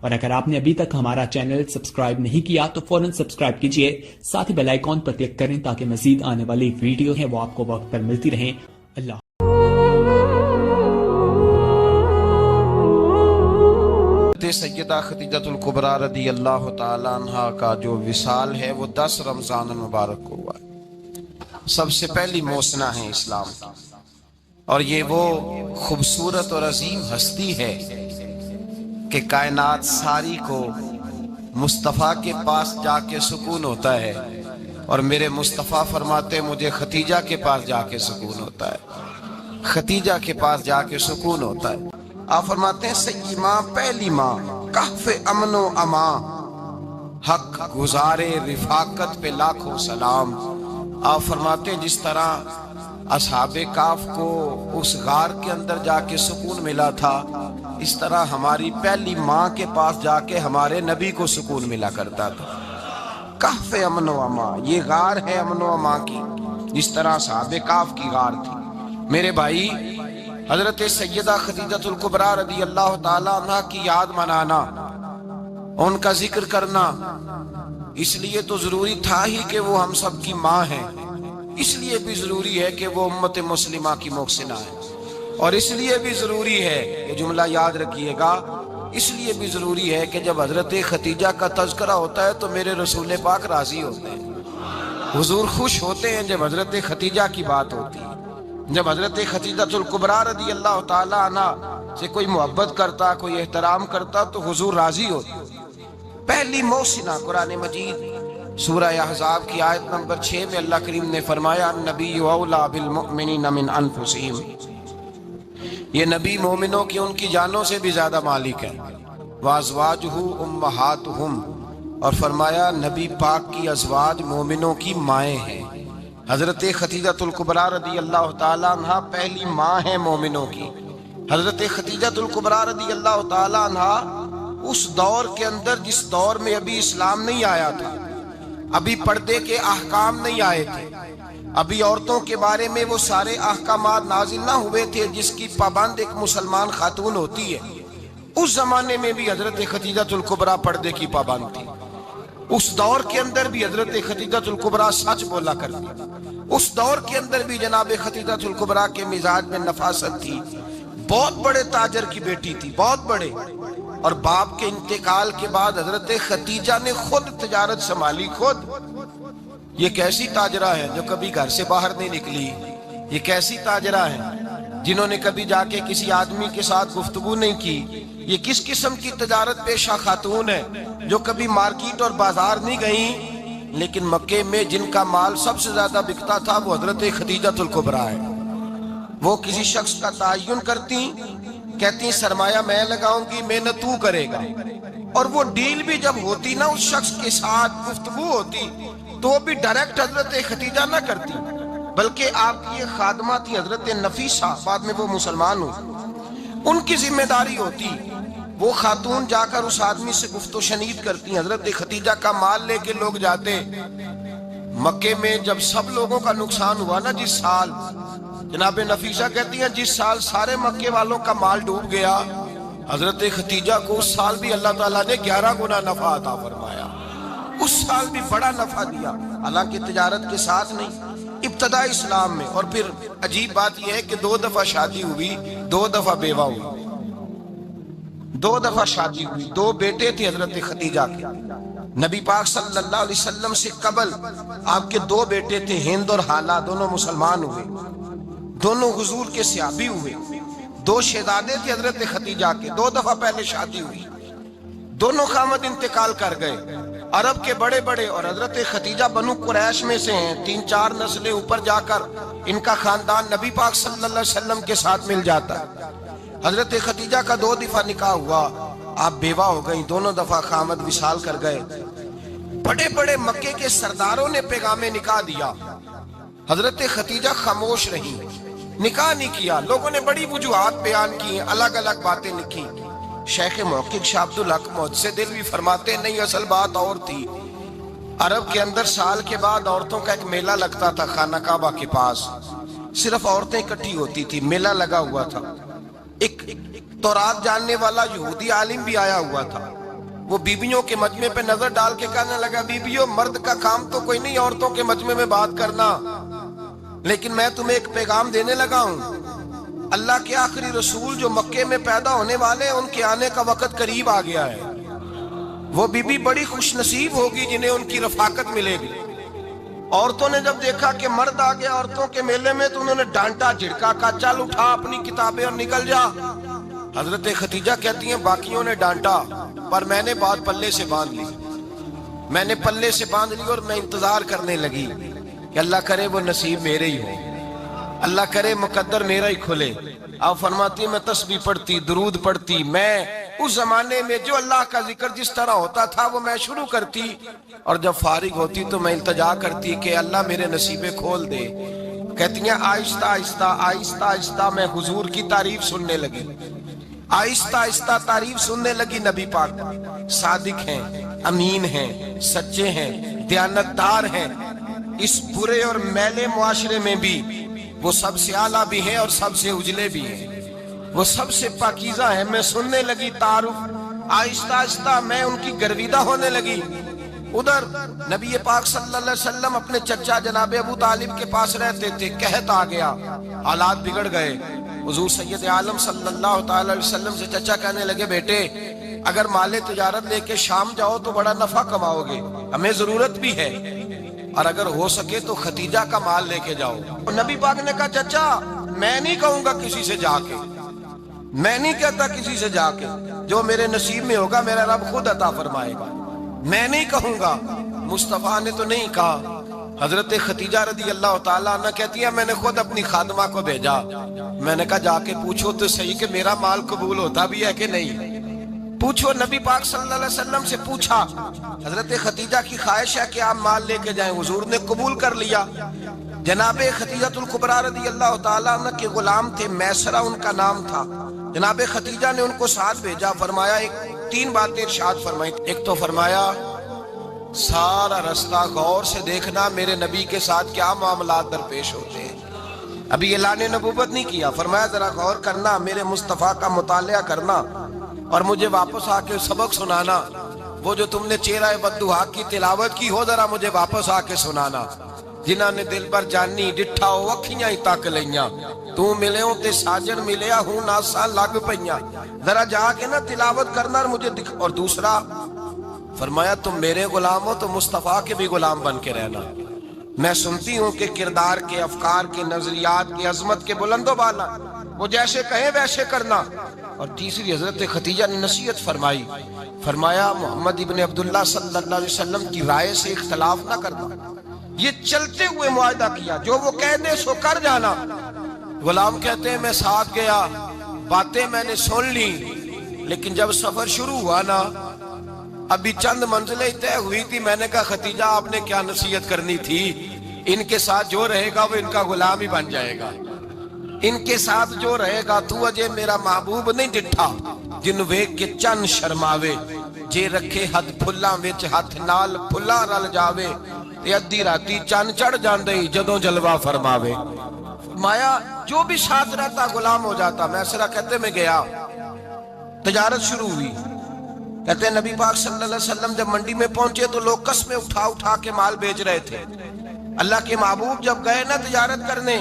اور اگر آپ نے ابھی تک ہمارا چینل سبسکرائب نہیں کیا تو فوراً سبسکرائب کیجئے، ساتھ ہی بیل آئیکن پر کلک کریں تاکہ مزید آنے والی ویڈیو ہیں وہ آپ کو وقت پر ملتی رہیں۔ اللہ سیدہ خدیجہ الکبریٰ رضی اللہ تعالیٰ عنہ کا جو وصال ہے وہ 10 رمضان المبارک کو ہوا ہے۔ سب سے پہلی موسنہ ہے اسلام کی، اور یہ وہ خوبصورت اور عظیم ہستی ہے کہ کائنات ساری کو مصطفیٰ کے پاس جا کے سکون ہوتا ہے، اور میرے مصطفیٰ فرماتے مجھے ختیجہ کے پاس جا کے سکون ہوتا ہے، ختیجہ کے پاس جا کے سکون ہوتا ہے۔ آپ فرماتے ہیں سیدی ماں، پہلی ماں، کہف امن و امان، حق گزارے رفاقت پہ لاکھوں سلام۔ آپ فرماتے ہیں جس طرح اصحاب کہف کو اس غار کے اندر جا کے سکون ملا تھا، اس طرح ہماری پہلی ماں کے پاس جا کے ہمارے نبی کو سکون ملا کرتا تھا۔ کہف امن و امان، یہ غار ہے امن و امان کی، جس طرح اصحاب کہف کی غار تھی۔ میرے بھائی، حضرت سیدہ خدیجہ الکبریٰ رضی اللہ تعالیٰ عنہ کی یاد منانا، ان کا ذکر کرنا اس لیے تو ضروری تھا ہی کہ وہ ہم سب کی ماں ہیں، اس لیے بھی ضروری ہے کہ وہ امت مسلمہ کی محسنہ ہے، اور اس لیے بھی ضروری ہے، یہ جملہ یاد رکھیے گا، اس لیے بھی ضروری ہے کہ جب حضرت ختیجہ کا تذکرہ ہوتا ہے تو میرے رسول پاک راضی ہوتے ہیں، حضور خوش ہوتے ہیں جب حضرت ختیجہ کی بات ہوتی ہے۔ جب حضرت خدیجہ الکبریٰ رضی اللہ تعالیٰ عنہ سے کوئی محبت کرتا، کوئی احترام کرتا تو حضور راضی ہوتے۔ پہلی محسنہ، قرآن مجید سورہ احزاب کی آیت نمبر 6 میں اللہ کریم نے فرمایا النبی اولیٰ بالمؤمنین من انفسہم، یہ نبی مومنوں کی ان کی جانوں سے بھی زیادہ مالک ہے۔ وازواجہ امہاتہم، اور فرمایا نبی پاک کی ازواج مومنوں کی مائیں ہیں۔ حضرت خدیجہ الکبریٰ رضی اللہ تعالیٰ عنہ پہلی ماں ہے مومنوں کی۔ حضرت خدیجہ الکبریٰ رضی اللہ تعالیٰ عنہ اس دور کے اندر جس دور میں ابھی اسلام نہیں آیا تھا، ابھی پردے کے احکام نہیں آئے تھے، ابھی عورتوں کے بارے میں وہ سارے احکامات نازل نہ ہوئے تھے جس کی پابند ایک مسلمان خاتون ہوتی ہے، اس زمانے میں بھی حضرت خدیجہ الکبریٰ پردے کی پابند تھی۔ اس دور کے اندر بھی حضرت خدیجہ الکبریٰ سچ بولا کرتی، اس دور کے اندر بھی جناب خدیجہ الکبریٰ کے مزاج میں نفاست تھی۔ بہت بڑے تاجر کی بیٹی تھی، بہت بڑے، اور باپ کے انتقال کے بعد حضرت خدیجہ نے خود تجارت سنبھالی، خود۔ یہ کیسی تاجرہ ہے جو کبھی گھر سے باہر نہیں نکلی، یہ کیسی تاجرہ ہے جنہوں نے کبھی جا کے کسی آدمی کے ساتھ گفتگو نہیں کی، یہ کس قسم کی تجارت پیشہ خاتون ہے جو کبھی مارکیٹ اور بازار نہیں گئیں، لیکن مکے میں جن کا مال سب سے زیادہ بکتا تھا وہ حضرت خدیجہ الکبریٰ ہے۔ وہ کسی شخص کا تعین کرتی، کہتی سرمایہ میں لگاؤں گی، محنت تو کرے گا، اور وہ ڈیل بھی جب ہوتی نا، اس شخص کے ساتھ گفتگو ہوتی تو وہ بھی ڈائریکٹ حضرت خدیجہ نہ کرتی، بلکہ آپ کی خادمہ تھی حضرت نفیسہ، بعد میں وہ مسلمان ہوئی، ان کی ذمہ داری ہوتی، وہ خاتون جا کر اس آدمی سے گفت و شنید کرتی۔ حضرت خدیجہ کا مال لے کے لوگ جاتے مکے میں، جب سب لوگوں کا نقصان ہوا نا جس سال، جناب نفیسہ کہتی ہیں جس سال سارے مکے والوں کا مال ڈوب گیا، حضرت خدیجہ کو اس سال بھی اللہ تعالیٰ نے 11 گنا نفع عطا فرمایا، اس سال بھی بڑا نفع دیا، حالانکہ تجارت کے ساتھ نہیں، ابتدا اسلام میں۔ اور پھر عجیب بات یہ ہے کہ 2 دفعہ شادی ہوئی، 2 دفعہ بیوہ ہوئی، 2 دفعہ شادی ہوئی، 2 بیٹے تھے حضرت خدیجہ کے۔ نبی پاک صلی اللہ علیہ وسلم سے قبل آپ کے 2 بیٹے تھے، ہند اور حالہ، دونوں مسلمان ہوئے، دونوں حضور کے صحابی ہوئے۔ 2 شہزادے تھے حضرت خدیجہ کے، 2 دفعہ پہلے شادی ہوئی، دونوں خامد انتقال کر گئے، عرب کے بڑے بڑے، اور حضرت خدیجہ بنو قریش میں سے ہیں، 3-4 نسلیں اوپر جا کر ان کا خاندان نبی پاک صلی اللہ علیہ وسلم کے ساتھ مل جاتا ہے۔ حضرت خدیجہ کا 2 دفعہ نکاح ہوا، آپ بیوہ ہو گئیں، دونوں دفعہ خامد وصال کر گئے۔ بڑے بڑے مکے کے سرداروں نے پیغام نکاح دیا، حضرت خدیجہ خاموش رہی، نکاح نہیں کیا۔ لوگوں نے بڑی وجوہات بیان کی، الگ الگ باتیں لکھی۔ شیخ محقق شاہ عبدالحق محدث دہلوی فرماتے نہیں، اصل بات اور تھی۔ عرب کے اندر سال کے بعد عورتوں کا ایک میلہ لگتا تھا خانہ کعبہ کے پاس، صرف عورتیں اکٹھی ہوتی تھی، میلہ لگا ہوا تھا۔ ایک تورات جاننے والا یہودی عالم بھی آیا ہوا تھا، وہ بیویوں کے مجمع پہ نظر ڈال کے کہنے لگا بیویوں مرد کا کام تو کوئی نہیں عورتوں کے مجمع میں بات کرنا، لیکن میں تمہیں ایک پیغام دینے لگا ہوں، اللہ کے آخری رسول جو مکے میں پیدا ہونے والے ان کے آنے کا وقت قریب آ گیا ہے۔ وہ بیوی بڑی خوش نصیب ہوگی جنہیں ان کی رفاقت ملے گی۔ عورتوں نے جب دیکھا کہ مرد آ گیا عورتوں کے میلے میں تو انہوں نے ڈانٹا جھڑکا، کہا چل اٹھا اپنی کتابیں اور نکل جا۔ حضرت خدیجہ کہتی ہیں باقیوں نے ڈانٹا پر میں نے بات پلے سے باندھ لی، میں نے پلے سے باندھ لی اور میں انتظار کرنے لگی کہ اللہ کرے وہ نصیب میرے ہی ہو، اللہ کرے مقدر میرا ہی کھلے۔ آپ فرماتی میں تسبیح پڑھتی، درود پڑھتی، میں اس زمانے میں جو اللہ کا ذکر جس طرح ہوتا تھا وہ میں شروع کرتی، اور جب فارغ ہوتی تو میں التجا کرتی کہ اللہ میرے نصیبیں کھول دے۔ کہتی ہیں آہستہ آہستہ آہستہ آہستہ میں حضور کی تعریف سننے لگی، آہستہ آہستہ تعریف سننے لگی۔ نبی پاک صادق ہیں، امین ہیں، سچے ہیں، دیانتدار ہیں، اس برے اور میلے معاشرے میں بھی وہ سب سے اعلیٰ بھی ہیں اور سب سے اجلے بھی ہیں، وہ سب سے پاکیزہ ہیں۔ میں سننے لگی تعارف، آہستہ آہستہ میں ان کی گرویدہ ہونے لگی۔ ادھر نبی پاک صلی اللہ علیہ وسلم اپنے چچا جناب ابو طالب کے پاس رہتے تھے، قحط آ گیا، حالات بگڑ گئے۔ حضور سید عالم صلی اللہ تعالی علیہ وسلم سے چچا کہنے لگے بیٹے اگر مال تجارت لے کے شام جاؤ تو بڑا نفع کماؤ گے، ہمیں ضرورت بھی ہے، اور اگر ہو سکے تو ختیجہ کا مال لے کے جاؤ۔ نبی پاک نے کہا چچا میں نہیں کہوں گا کسی سے جا کے، میں نہیں کہتا کسی سے جا کے، جو میرے نصیب میں ہوگا میرا رب خود عطا فرمائے گا، میں نہیں کہوں گا۔ مصطفیٰ نے تو نہیں کہا۔ حضرت خدیجہ رضی اللہ تعالیٰ عنہ کہتی ہے میں نے خود اپنی خادمہ کو بھیجا، میں نے کہا جا کے پوچھو تو صحیح کہ میرا مال قبول ہوتا بھی ہے کہ نہیں، پوچھو۔ نبی پاک صلی اللہ علیہ وسلم سے پوچھا، حضرت خدیجہ کی خواہش ہے کہ آپ مال لے کے جائیں، حضور نے قبول کر لیا۔ جناب خدیجہ الکبریٰ رضی اللہ تعالیٰ عنہ کے غلام تھے، میسرہ ان کا نام تھا۔ جناب خدیجہ نے ان کو ساتھ بھیجا، فرمایا تین باتیں ارشاد فرمائی۔ ایک تو فرمایا سارا رستہ غور سے دیکھنا میرے نبی کے ساتھ کیا معاملات درپیش ہوتے ہیں، ابھی اعلان نبوت نہیں کیا، فرمایا ذرا غور کرنا، میرے مصطفیٰ کا مطالعہ کرنا اور مجھے واپس آ کے سبق سنانا، وہ جو تم نے چہرہ بددعا کی تلاوت کی ہو ذرا مجھے واپس آ کے سنانا۔ جنہاں نے دل پر جانی ڈٹھا ہو اکھیاں ہی تک لیاں، تو ملے ہوں تے ساجن ملیا ہوں ناساں لگ پئیاں، ذرا جا کے نا تلاوت کرنا اور مجھے دکھ۔ اور دوسرا فرمایا تم میرے غلام ہو تو مصطفیٰ کے بھی غلام بن کے رہنا، میں سنتی ہوں کہ کردار کے، افکار کے، نظریات کے، عظمت کے بلند و بالا، وہ جیسے کہیں ویسے کرنا۔ اور تیسری حضرت خدیجہ نے نصیحت فرمائی، فرمایا محمد ابن عبداللہ صلی اللہ علیہ وسلم کی رائے سے اختلاف نہ کرنا، یہ چلتے ہوئے معاہدہ کیا، جو وہ کہہ دے سو کر جانا۔ غلام کہتے ہیں میں ساتھ گیا، باتیں میں نے سن لی، لیکن جب سفر شروع ہوا نا ابھی چند منزلیں طے ہوئی تھی، میں نے کہا خدیجہ آپ نے کیا نصیحت کرنی تھی، ان کے ساتھ جو رہے گا وہ ان کا غلام ہی بن جائے گا، ان کے ساتھ جو رہے گا تو اجے میرا محبوب نہیں ڈٹھا جن ویکھ کے چن شرماوے، جے رکھے ہاتھ پھلاں وچ ہاتھ نال پھلاں رل جاوے، تے ادھی راتی چن چڑھ جاندے جدوں جلوہ فرماوے۔ فرمایا جو بھی ساتھ رہتا غلام ہو جاتا۔ میسرہ کہتے میں گیا، تجارت شروع ہوئی، کہتے ہیں نبی پاک صلی اللہ علیہ وسلم جب منڈی میں پہنچے تو لوگ قسمیں اٹھا اٹھا کے مال بیچ رہے تھے۔ اللہ کے محبوب جب گئے نا تجارت کرنے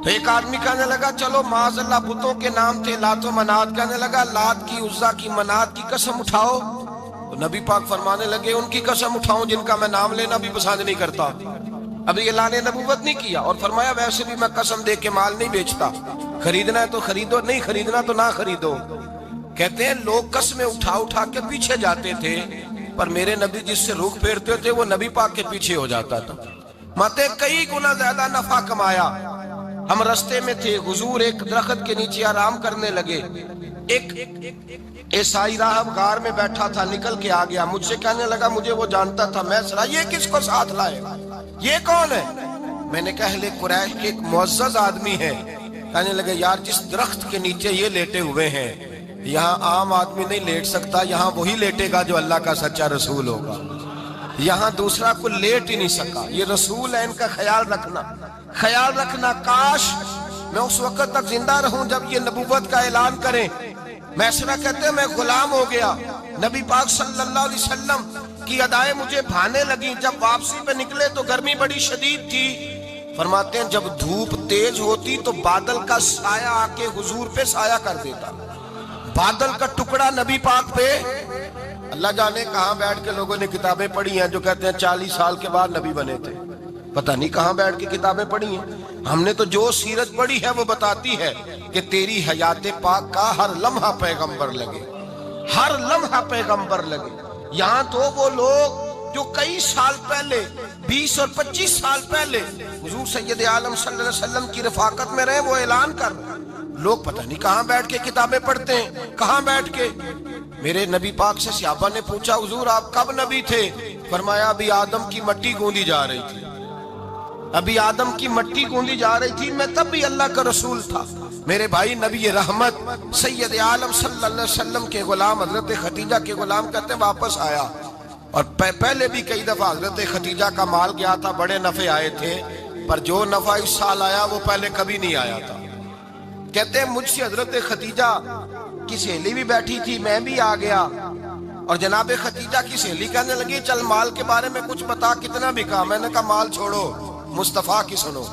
تو ایک آدمی کہنے لگا چلو معاذ اللہ بتوں کے نام تھے لات و منات، کہنے لگا لات کی، عزا کی، منات کی قسم اٹھاؤ، تو نبی پاک فرمانے لگے ان کی قسم اٹھاؤں جن کا میں نام لینا بھی پسند نہیں کرتا، ابھی اعلان نبوت نہیں کیا۔ اور فرمایا ویسے بھی میں قسم دے کے مال نہیں بیچتا، خریدنا ہے تو خریدو، نہیں خریدنا تو نہ خریدو۔ کہتے ہیں لوگ قسمیں اٹھا اٹھا کے پیچھے جاتے تھے، پر میرے نبی جس سے رخ پھیرتے تھے وہ نبی پاک کے پیچھے ہو جاتا تھا۔ ماتے کئی گنا زیادہ نفع کمایا۔ ہم رستے میں تھے، حضور ایک درخت کے نیچے آرام کرنے لگے، ایک عیسائی راہب غار میں بیٹھا تھا، نکل کے آ گیا، مجھ سے کہنے لگا مجھے وہ جانتا تھا، میں سنا یہ کس کو ساتھ لائے، یہ کون ہے؟ میں نے کہا اہل قریش کے ایک معزز آدمی ہے۔ کہنے لگے یار جس درخت کے نیچے یہ لیٹے ہوئے ہیں یہاں عام آدمی نہیں لیٹ سکتا، یہاں وہی لیٹے گا جو اللہ کا سچا رسول ہوگا، یہاں دوسرا کوئی لیٹ ہی نہیں سکا، یہ رسول ہے، ان کا خیال رکھنا، خیال رکھنا۔ کاش میں اس وقت تک زندہ رہوں جب یہ نبوت کا اعلان کریں، میسرہ کہتے ہیں میں غلام ہو گیا، نبی پاک صلی اللہ علیہ وسلم کی ادائیں مجھے بھانے لگیں۔ جب واپسی پہ نکلے تو گرمی بڑی شدید تھی، فرماتے ہیں جب دھوپ تیز ہوتی تو بادل کا سایہ آ کے حضور پہ سایہ کر دیتا، بادل کا ٹکڑا نبی پاک پہ۔ اللہ جانے کہاں بیٹھ کے لوگوں نے کتابیں پڑھی ہیں جو کہتے ہیں 40 سال کے بعد نبی بنے تھے، پتہ نہیں کہاں بیٹھ کے کتابیں پڑھی ہیں۔ ہم نے تو جو سیرت پڑھی ہے وہ بتاتی ہے کہ تیری حیات پاک کا ہر لمحہ پیغمبر لگے، ہر لمحہ پیغمبر لگے۔ یہاں تو وہ لوگ جو کئی سال پہلے 20 اور 25 سال پہلے حضور سید عالم صلی اللہ علیہ وسلم کی رفاقت میں رہے، وہ اعلان کر رہے ہیں۔ لوگ پتہ نہیں کہاں بیٹھ کے کتابیں پڑھتے ہیں، کہاں بیٹھ کے۔ میرے نبی پاک سے صحابہ نے پوچھا حضور آپ کب نبی تھے؟ فرمایا ابھی آدم کی مٹی گوندی جا رہی تھی، ابھی آدم کی مٹی گوندی جا رہی تھی، میں تب بھی اللہ کا رسول تھا۔ میرے بھائی نبی رحمت سید عالم صلی اللہ علیہ وسلم کے غلام حضرت خدیجہ کے غلام کہتے ہیں واپس آیا، اور پہلے بھی کئی دفعہ حضرت خدیجہ کا مال گیا تھا، بڑے نفع آئے تھے، پر جو نفع اس سال آیا وہ پہلے کبھی نہیں آیا تھا۔ کہتے ہیں مجھ سے حضرت خدیجہ کی سہیلی بھی بیٹھی تھی، میں بھی آ گیا، اور جناب خدیجہ کی سہیلی کہنے لگی چل مال کے بارے میں کچھ بتا، کتنا بکا؟ میں نے کہا مال چھوڑو، مصطفیٰ کی سنو۔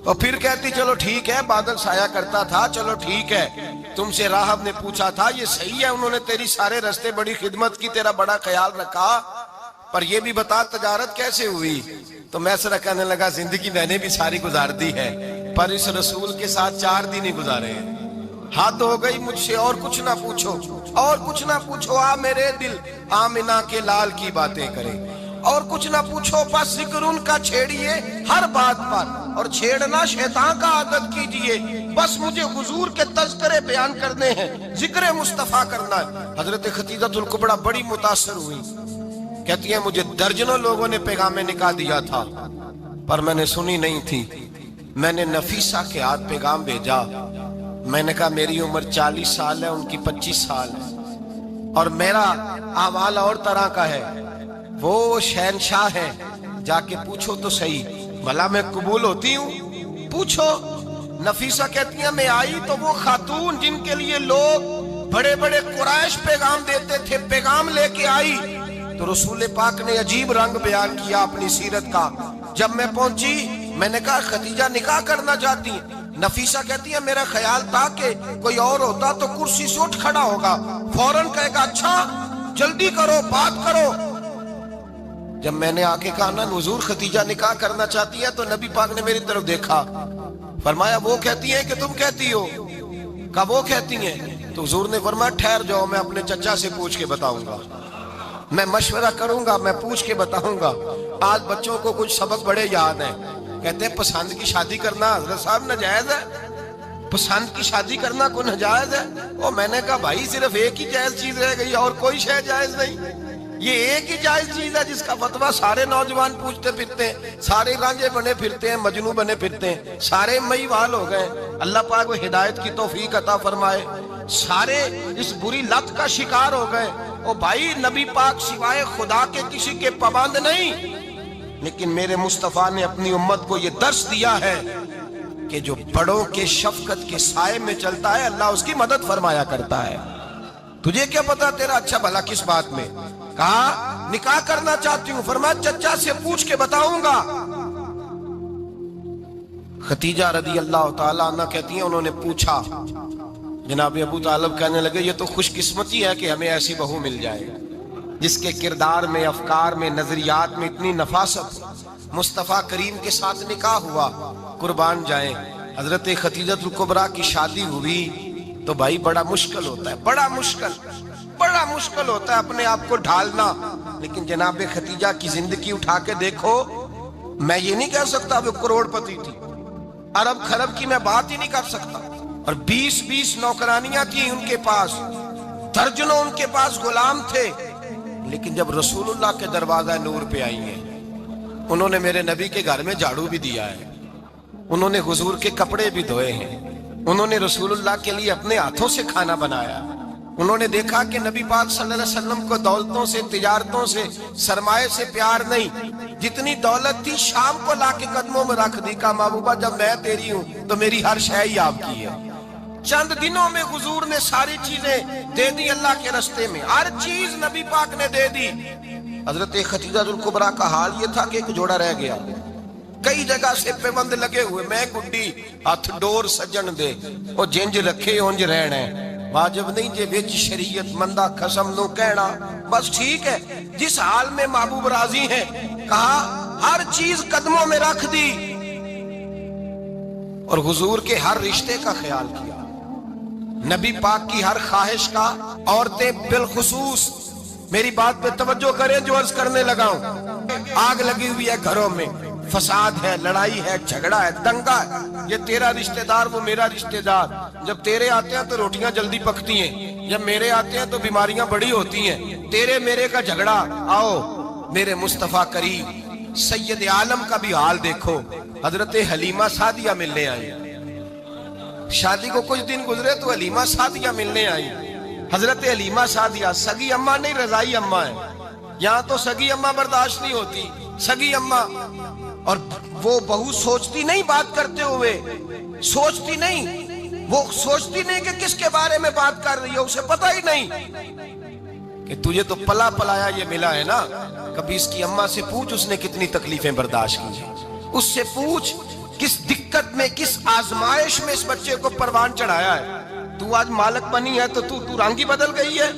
اور پھر کہتی چلو ٹھیک ہے، بادل سایہ کرتا تھا، چلو ٹھیک ہے، تم سے راہب نے پوچھا تھا یہ صحیح ہے، انہوں نے تیری سارے رستے بڑی خدمت کی، تیرا بڑا خیال رکھا، پر یہ بھی بتا تجارت کیسے ہوئی؟ تو میسرہ کہنے لگا زندگی میں نے بھی ساری گزار دی ہے، پر اس رسول کے ساتھ 4 دن ہی گزارے ہیں، حد ہو گئی مجھ سے، اور کچھ نہ پوچھو، اور کچھ نہ پوچھو، آ میرے دل آمنہ کے لال کی باتیں کرے، اور کچھ نہ پوچھو، بس ذکر ان کا چھیڑیے ہر بات پر، اور چھیڑنا شیطان کا عادت کیجئے، بس مجھے حضور کے تذکرے بیان کرنے ہیں، ذکر مصطفیٰ کرنا ہے۔ حضرت خدیجہ الکبریٰ بڑی متاثر ہوئی، کہتی ہیں مجھے درجنوں لوگوں نے پیغام نکاح دیا تھا، پر میں نے سنی نہیں تھی، میں نے نفیسہ کے ہاتھ پیغام بھیجا، میں نے کہا میری عمر 40 سال ہے، ان کی 25 سال ہے، اور میرا اعمال اور طرح کا ہے، وہ شہنشاہ ہے، جا کے پوچھو تو صحیح، بھلا میں قبول ہوتی ہوں؟ پوچھو۔ نفیسہ کہتی ہیں میں آئی تو وہ خاتون جن کے لیے لوگ بڑے بڑے قریش پیغام دیتے تھے، پیغام لے کے آئی، تو رسول پاک نے عجیب رنگ بیان کیا اپنی سیرت کا۔ جب میں پہنچی میں نے کہا خدیجہ نکاح کرنا چاہتی ہیں؟ نفیسہ کہتی ہے میرا خیال تھا کہ کوئی اور ہوتا تو کرسی سے اٹھ کھڑا ہوگا، فوراً کہے گا اچھا جلدی کرو بات کرو۔ جب میں نے آ کے کہا نا حضور خدیجہ نکاح کرنا چاہتی ہے، تو نبی پاک نے میری طرف دیکھا، فرمایا وہ کہتی ہیں کہ تم کہتی ہو؟ کہا وہ کہتی ہیں، تو حضور نے فرمایا ٹھہر جاؤ، میں اپنے چچا سے پوچھ کے بتاؤں گا، میں مشورہ کروں گا، میں پوچھ کے بتاؤں گا۔ آج بچوں کو کچھ سبق بڑے یاد ہیں، کہتے ہیں پسند کی شادی کرنا حضرت صاحب ناجائز ہے، پسند کی شادی کرنا کوئی ناجائز ہے؟ اور میں نے کہا بھائی صرف ایک ہی جائز چیز رہ گئی، اور کوئی شے جائز نہیں، یہ ایک ہی جائز چیز ہے جس کا فتویٰ سارے نوجوان پوچھتے پھرتے ہیں، سارے رانجے بنے پھرتے ہیں، مجنوں بنے پھرتے ہیں، سارے مئی وال ہو گئے۔ اللہ پاک وہ ہدایت کی توفیق عطا فرمائے، سارے اس بری لت کا شکار ہو گئے۔ او بھائی نبی پاک سوائے خدا کے کسی کے پابند نہیں، لیکن میرے مصطفیٰ نے اپنی امت کو یہ درس دیا ہے کہ جو بڑوں کے شفقت کے سائے میں چلتا ہے اللہ اس کی مدد فرمایا کرتا ہے۔ تجھے کیا پتا تیرا اچھا بھلا کس بات میں؟ کہا نکاح کرنا چاہتی ہوں، فرمایا چچا سے پوچھ کے بتاؤں گا۔ خدیجہ رضی اللہ تعالیٰ عنہ کہتی ہیں انہوں نے پوچھا، جناب ابو طالب کہنے لگے یہ تو خوش قسمتی ہے کہ ہمیں ایسی بہو مل جائے جس کے کردار میں، افکار میں، نظریات میں اتنی نفاست۔ مصطفیٰ کریم کے ساتھ نکاح ہوا، قربان جائیں۔ حضرت خدیجہ الکبریٰ کی شادی ہوئی تو بھائی بڑا مشکل ہوتا ہے، بڑا مشکل ہوتا ہے اپنے آپ کو ڈھالنا، لیکن جناب خدیجہ کی زندگی اٹھا کے دیکھو، میں یہ نہیں کہہ سکتا وہ کروڑ پتی تھی، ارب خرب کی میں بات ہی نہیں کر سکتا، اور 20 نوکرانیاں تھیں ان کے پاس، درجنوں ان کے پاس غلام تھے، لیکن جب رسول اللہ کے دروازہ نور پہ آئی ہیں، انہوں نے میرے نبی کے گھر میں جھاڑو بھی دیا ہے، انہوں نے حضور کے کپڑے بھی دھوئے ہیں، انہوں نے رسول اللہ کے لیے اپنے ہاتھوں سے کھانا بنایا، انہوں نے دیکھا کہ نبی پاک صلی اللہ علیہ وسلم کو دولتوں سے، تجارتوں سے، سرمایے سے پیار نہیں، جتنی دولت تھی شام کو لا کے قدموں میں رکھ دی، کہا محبوبہ جب میں تیری ہوں تو میری ہر شے ہی آپ کی ہے، چند دنوں میں حضور نے ساری چیزیں دے دی اللہ کے راستے میں، ہر چیز نبی پاک نے دے دی۔ حضرت خدیجہ الکبریٰ کا حال یہ تھا کہ ایک جوڑا رہ گیا، کئی جگہ سے پیوند لگے ہوئے، میں گڈی ہاتھ ڈور سجن دے، وہ جنج رکھے انج رہنا ہے، واجب نہیں جے وچ شریعت مندہ قسم نو کہنا، بس ٹھیک ہے۔ جس حال میں محبوب راضی ہیں، کہا ہر چیز قدموں میں رکھ دی اور حضور کے ہر رشتے کا خیال کیا، نبی پاک کی ہر خواہش کا۔ عورتیں بالخصوص میری بات پہ توجہ کریں جو عرض کرنے لگا ہوں، آگ لگی ہوئی ہے گھروں میں، فساد ہے، لڑائی ہے، جھگڑا ہے، دنگا ہے، یہ تیرا رشتہ دار وہ میرا رشتہ دار، جب تیرے آتے ہیں تو روٹیاں جلدی پکتی ہیں، جب میرے آتے ہیں تو بیماریاں بڑی ہوتی ہیں، تیرے میرے کا جھگڑا۔ آؤ میرے مصطفیٰ کریم سید عالم کا بھی حال دیکھو، حضرت حلیمہ سعدیہ ملنے آئی، شادی کو کچھ دن گزرے تو حلیمہ سعدیہ ملنے آئی۔ حضرت حلیمہ سعدیہ سگی اماں نہیں، رضائی اماں ہے، یہاں تو سگی اماں برداشت نہیں ہوتی، سگی اماں، اور وہ بہو سوچتی نہیں بات کرتے ہوئے، سوچتی نہیں، وہ سوچتی نہیں کہ کس کے بارے میں بات کر رہی ہے، اسے پتہ ہی نہیں کہ تجھے تو پلا پلایا یہ ملا ہے نا، کبھی اس کی اماں سے پوچھ اس نے کتنی تکلیفیں برداشت کی، اس سے پوچھ کس دقت میں، کس آزمائش میں اس بچے کو پروان چڑھایا ہے۔ تو آج مالک بنی ہے تو رنگ ہی بدل گئی ہے،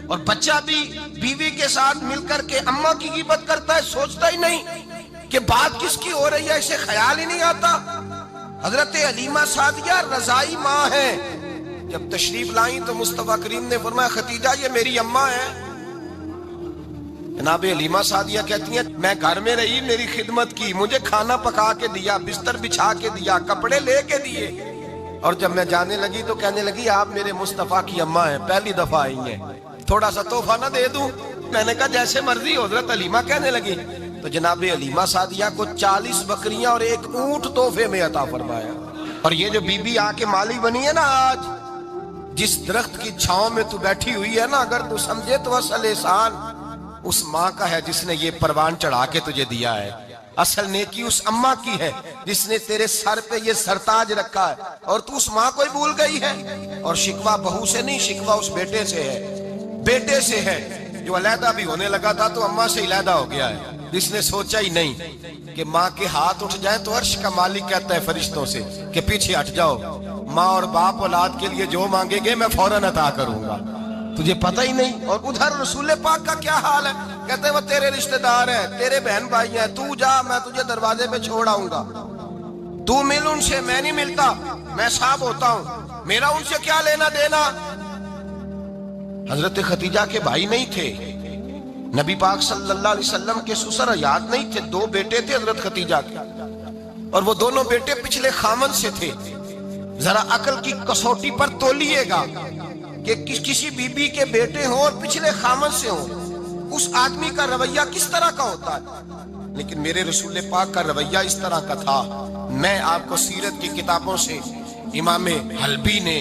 اور بچہ بھی بیوی کے ساتھ مل کر کے اماں کی غیبت کرتا ہے، سوچتا ہی نہیں کہ بات کس کی ہو رہی ہے، اسے خیال ہی نہیں آتا۔ حضرت حلیمہ سعدیہ رضائی ماں ہے، جب تشریف لائیں تو مصطفیٰ کریم نے فرمایا خدیجہ یہ میری اماں ہے۔ جناب حلیمہ سعدیہ کہتی ہیں میں گھر میں رہی، میری خدمت کی، مجھے کھانا پکا کے دیا، بستر بچھا کے دیا، کپڑے لے کے دیے، اور جب میں جانے لگی تو کہنے لگی آپ میرے مصطفیٰ کی اماں ہیں، پہلی دفعہ آئی ہیں، تھوڑا سا تحفہ نہ دے دوں؟ میں نے کہا جیسے مرضی۔ حضرت حلیمہ کہنے لگی تو جناب حلیمہ سعدیہ کو 40 بکریاں اور ایک اونٹ تحفے میں عطا فرمایا۔ اور یہ جو بی بی آ کے مالی بنی ہے نا آج، جس درخت کی چھاؤں میں تو بیٹھی ہوئی ہے نا، اگر تو سمجھے تو اصل احسان اس ماں کا ہے جس نے یہ پروان چڑھا کے تجھے دیا ہے، اصل نیکی اس اماں کی ہے جس نے تیرے سر پہ یہ سرتاج رکھا ہے، اور تو اس ماں کو ہی بھول گئی ہے۔ اور شکوہ بہو سے نہیں، شکوہ اس بیٹے سے ہے، بیٹے سے ہے جو علیحدہ بھی ہونے لگا تھا تو اماں سے علیحدہ ہو گیا ہے، جس نے سوچا ہی نہیں کہ ماں کے ہاتھ اٹھ جائیں تو عرش کا مالک کہتا ہے فرشتوں سے کہ پیچھے ہٹ جاؤ، ماں اور باپ اولاد کے لیے جو مانگیں گے میں فوراً عطا کروں گا، تجھے پتہ ہی نہیں۔ اور ادھر رسول پاک کا کیا حال ہے، کہتے ہیں وہ تیرے رشتہ دار ہیں، تیرے بہن بھائی ہیں، تو جا میں تجھے دروازے پہ چھوڑ آؤں گا، تو مل ان سے، میں نہیں ملتا، میں صاحب ہوتا ہوں، میرا ان سے کیا لینا دینا۔ حضرت خدیجہ کے بھائی نہیں تھے، نبی پاک صلی اللہ علیہ وسلم کے سسر یاد نہیں تھے، 2 بیٹے تھے حضرت خدیجہ کے، اور وہ دونوں بیٹے پچھلے خامن سے تھے۔ ذرا عقل کی کسوٹی پر تولیے گا کہ کسی بی بی کے بیٹے ہوں اور پچھلے خامن سے ہوں، اس آدمی کا رویہ کس طرح کا ہوتا ہے، لیکن میرے رسول پاک کا رویہ اس طرح کا تھا۔ میں آپ کو سیرت کی کتابوں سے امام حلبی نے،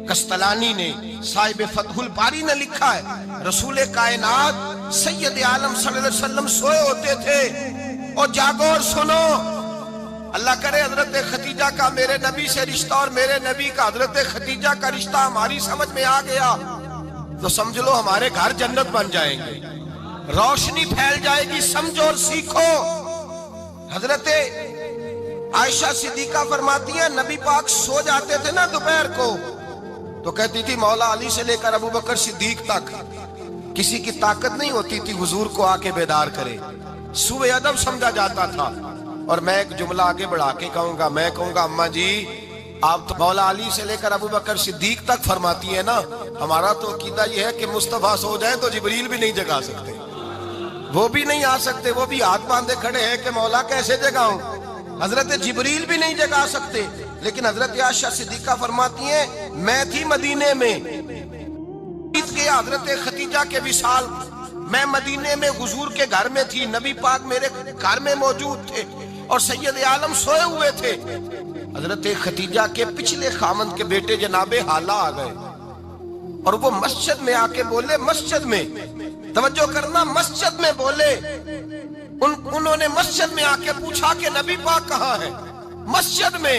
قسطلانی نے، صاحب فتح الباری نے لکھا ہے، رسول کائنات سید عالم صلی اللہ علیہ وسلم سوئے ہوتے تھے، اور جاگو اور سنو، اللہ کرے حضرت خدیجہ کا میرے نبی سے رشتہ اور میرے نبی کا حضرت خدیجہ کا رشتہ ہماری سمجھ میں آ گیا تو سمجھ لو ہمارے گھر جنت بن جائیں گے، روشنی پھیل جائے گی، سمجھو اور سیکھو۔ حضرت عائشہ صدیقہ فرماتی ہیں نبی پاک سو جاتے تھے نا دوپہر کو تو کہتی تھی مولا علی سے لے کر ابو بکر صدیق تک کسی کی طاقت نہیں ہوتی تھی حضور کو آ کے بیدار کرے، سوء ادب سمجھا جاتا تھا۔ اور میں ایک جملہ آگے بڑھا کے کہوں گا، میں کہوں گا اماں جی آپ تو مولا علی سے لے کر ابو بکر صدیق تک فرماتی ہے نا، ہمارا تو عقیدہ یہ ہے کہ مصطفیٰ سو جائیں تو جبریل بھی نہیں جگا سکتے، وہ بھی نہیں آ سکتے، وہ بھی ہاتھ باندھے کھڑے ہیں کہ مولا کیسے جگاؤں، حضرت جبریل بھی نہیں جگا سکتے۔ لیکن حضرت عائشہ صدیقہ فرماتی ہیں میں تھی مدینے میں، حضرت خدیجہ کے وصال، میں مدینے میں حضور کے گھر میں تھی، نبی پاک میرے گھر میں موجود تھے اور سید عالم سوئے ہوئے تھے۔ حضرت خدیجہ کے پچھلے خامند کے بیٹے جناب حالہ آ گئے اور وہ مسجد میں آ کے بولے، مسجد میں توجہ کرنا، مسجد میں بولے، انہوں نے مسجد میں آ کے پوچھا کہ نبی پاک کہاں ہے، مسجد میں۔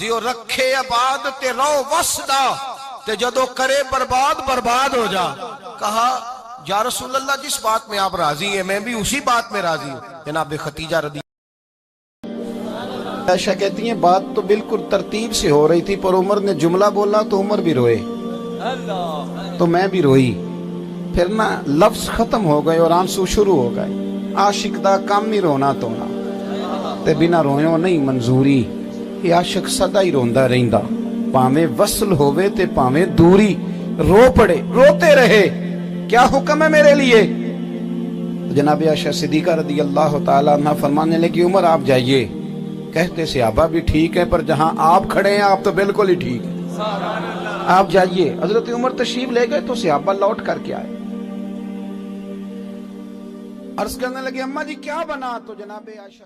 دیو رکھے آباد تے رو وسدا تے جدو کرے برباد برباد ہو جا. کہا یا رسول اللہ جس بات میں آپ راضی ہیں میں بھی اسی بات میں راضی ہوں. جناب ختیجہ رضی عائشہ کہتی ہیں بات تو بالکل ترتیب سے ہو رہی تھی پر عمر نے جملہ بولا تو عمر بھی روئے تو میں بھی روئی. پھر نا لفظ ختم ہو گئے اور آنسو شروع ہو گئے. عاشق دا کام نہیں رونا تونا تے بنا رویوں نہیں منظوری. یہ عاشق سدا ہی روندا رہندا پاویں وصل ہووے تے پاویں دوری. رو پڑے روتے رہے کیا حکم ہے میرے لیے. جناب عائشہ صدیقہ رضی اللہ تعالیٰ عنہ فرمانے لگی عمر آپ جائیے. کہتے صحابہ بھی ٹھیک ہے پر جہاں آپ کھڑے ہیں آپ تو بالکل ہی ٹھیک ہیں آپ جائیے. حضرت عمر تشریف لے گئے تو صحابہ لوٹ کر کے آئے. عرض کرنے لگے اماں جی کیا بنا. تو جناب عائشہ